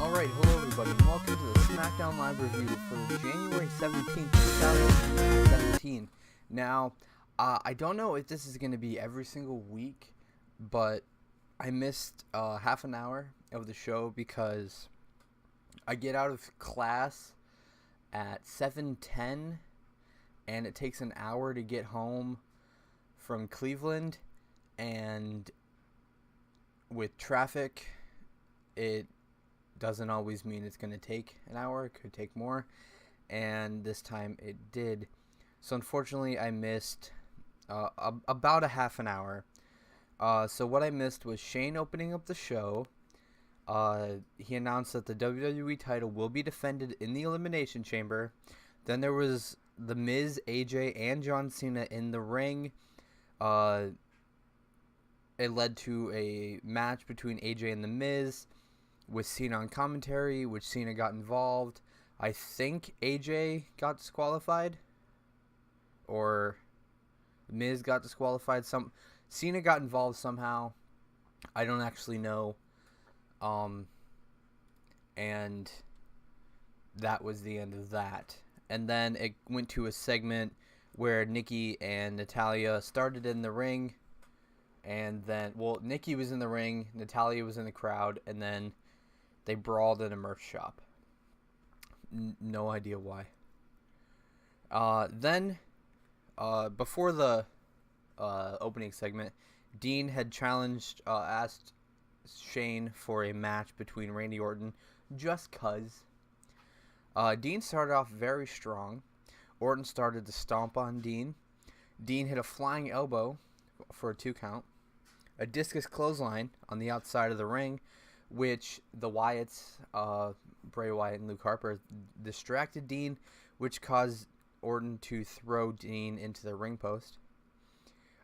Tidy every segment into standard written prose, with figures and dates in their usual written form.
Alright, hello everybody, and welcome to the Smackdown Live Review for January 17th, 2017. Now, I don't know if this is going to be every single week, but I missed half an hour of the show because I get out of class at 7:10, and it takes an hour to get home from Cleveland, and with traffic, it doesn't always mean it's going to take an hour. It could take more, and this time it did. So unfortunately, I missed about a half an hour. So what I missed was Shane opening up the show. He announced that the WWE title will be defended in the Elimination Chamber. Then there was The Miz, AJ, and John Cena in the ring. It led to a match between AJ and The Miz, with Cena on commentary, which Cena got involved. I think AJ got disqualified, or Miz got disqualified. Cena got involved somehow. I don't actually know. And that was the end of that. And then it went to a segment where Nikki and Natalya started in the ring, and then, Nikki was in the ring, Natalya was in the crowd, and then they brawled in a merch shop. No idea why. Then, before the opening segment, Dean had asked Shane for a match between Randy Orton, just 'cause. Dean started off very strong. Orton started to stomp on Dean. Dean hit a flying elbow for a 2 count. A discus clothesline on the outside of the ring, which the Wyatts, Bray Wyatt and Luke Harper, distracted Dean, which caused Orton to throw Dean into the ring post.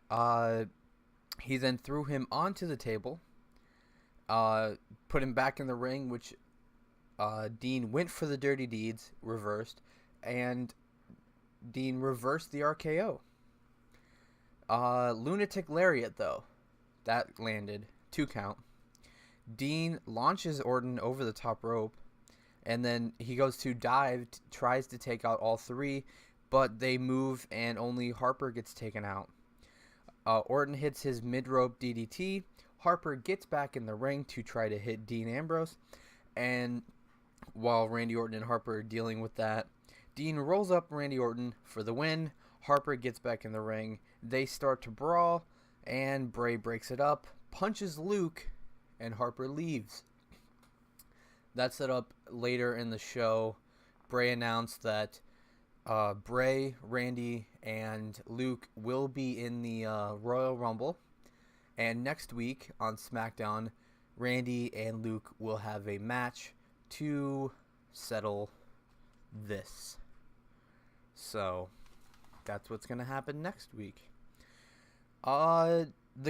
He then threw him onto the table, put him back in the ring, which Dean went for the Dirty Deeds, reversed, and Dean reversed the RKO. Lunatic Lariat, though, that landed, 2 count. Dean launches Orton over the top rope, and then he goes to dive, tries to take out all 3, but they move and only Harper gets taken out. Orton hits his mid-rope DDT. Harper gets back in the ring to try to hit Dean Ambrose, and while Randy Orton and Harper are dealing with that, Dean rolls up Randy Orton for the win. Harper gets back in the ring. They start to brawl, and Bray breaks it up, punches Luke, and Harper leaves. That set up later in the show. Bray announced that Bray, Randy, and Luke will be in the Royal Rumble. And next week on SmackDown, Randy and Luke will have a match to settle this. So that's what's going to happen next week. The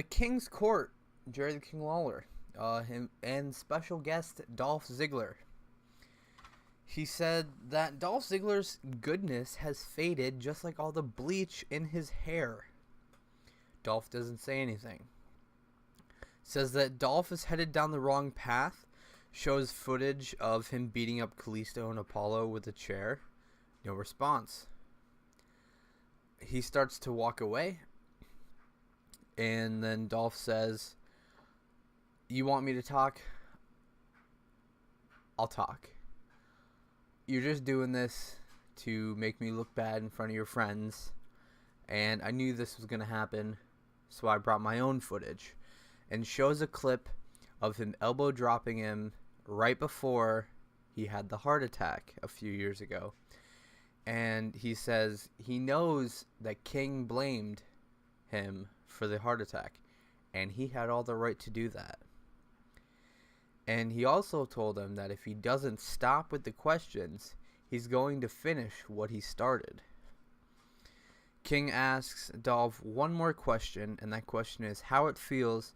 King's Court, Jerry the King Lawler, him and special guest Dolph Ziggler. He said that Dolph Ziggler's goodness has faded just like all the bleach in his hair. Dolph doesn't say anything. Says that Dolph is headed down the wrong path. Shows footage of him beating up Kalisto and Apollo with a chair. No response. He starts to walk away. And then Dolph says, "You want me to talk? I'll talk. You're just doing this to make me look bad in front of your friends. And I knew this was going to happen, so I brought my own footage." And shows a clip of him elbow dropping him right before he had the heart attack a few years ago. And he says he knows that King blamed him for the heart attack, and he had all the right to do that. And he also told him that if he doesn't stop with the questions, he's going to finish what he started. King asks Dolph one more question, and that question is how it feels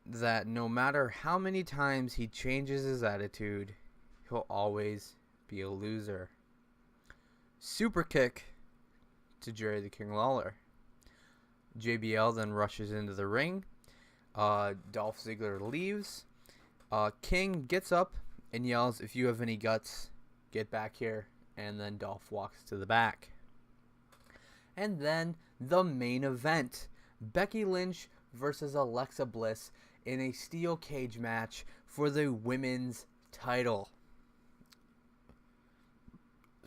that no matter how many times he changes his attitude, he'll always be a loser. Super kick to Jerry the King Lawler. JBL then rushes into the ring. Dolph Ziggler leaves. King gets up and yells, "If you have any guts, get back here." And then Dolph walks to the back. And then the main event, Becky Lynch versus Alexa Bliss in a steel cage match for the women's title.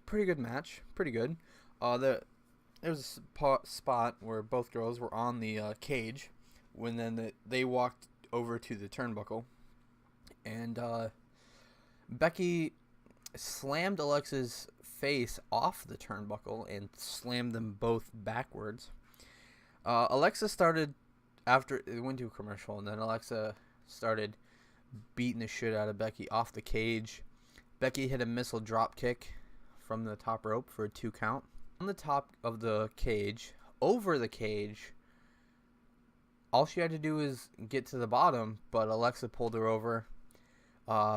Pretty good match. Pretty good. There was a spot where both girls were on the cage when then they walked over to the turnbuckle. And Becky slammed Alexa's face off the turnbuckle and slammed them both backwards. Alexa started, after it went to a commercial, and then Alexa started beating the shit out of Becky off the cage. Becky hit a missile drop kick from the top rope for a 2 count. On the top of the cage, over the cage, all she had to do was get to the bottom, but Alexa pulled her over.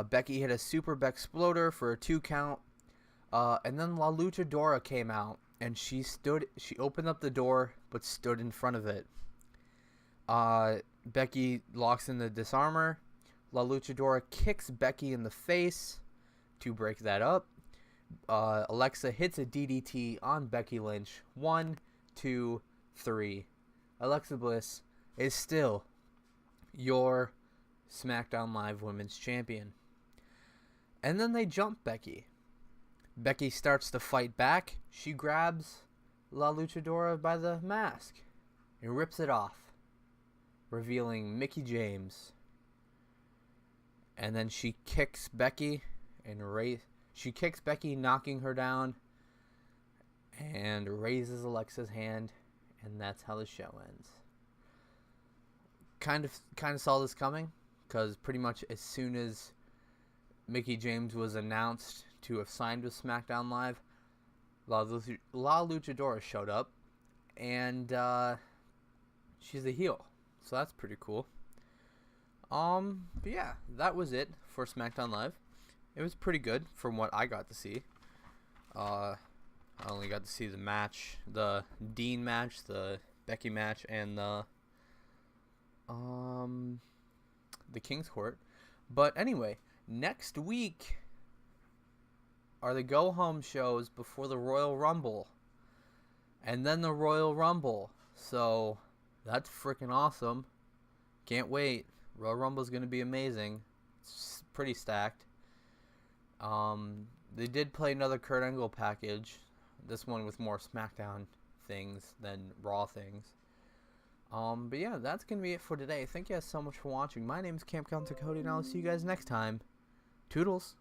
Becky hit a super Bexploder for a 2 count. And then La Luchadora came out, and she opened up the door, but stood in front of it. Becky locks in the disarmor. La Luchadora kicks Becky in the face to break that up. Alexa hits a DDT on Becky Lynch. 1, 2, 3. Alexa Bliss is still your SmackDown Live Women's Champion. And then they jump Becky. Becky starts to fight back. She grabs La Luchadora by the mask and rips it off, revealing Mickie James. And then she kicks Becky she kicks Becky, knocking her down, and raises Alexa's hand, and that's how the show ends. Kind of saw this coming, because pretty much as soon as Mickie James was announced to have signed with SmackDown Live, La Luchadora showed up, and she's a heel, so that's pretty cool. But yeah, that was it for SmackDown Live. It was pretty good from what I got to see. I only got to see the match, the Dean match, the Becky match, and the King's Court. But anyway, next week are the go-home shows before the Royal Rumble. And then the Royal Rumble. So, that's freaking awesome. Can't wait. Royal Rumble is going to be amazing. It's pretty stacked. They did play another Kurt Angle package. This one with more SmackDown things than Raw things. But yeah, that's going to be it for today. Thank you guys so much for watching. My name is Camp Counter Cody, and I'll see you guys next time. Toodles.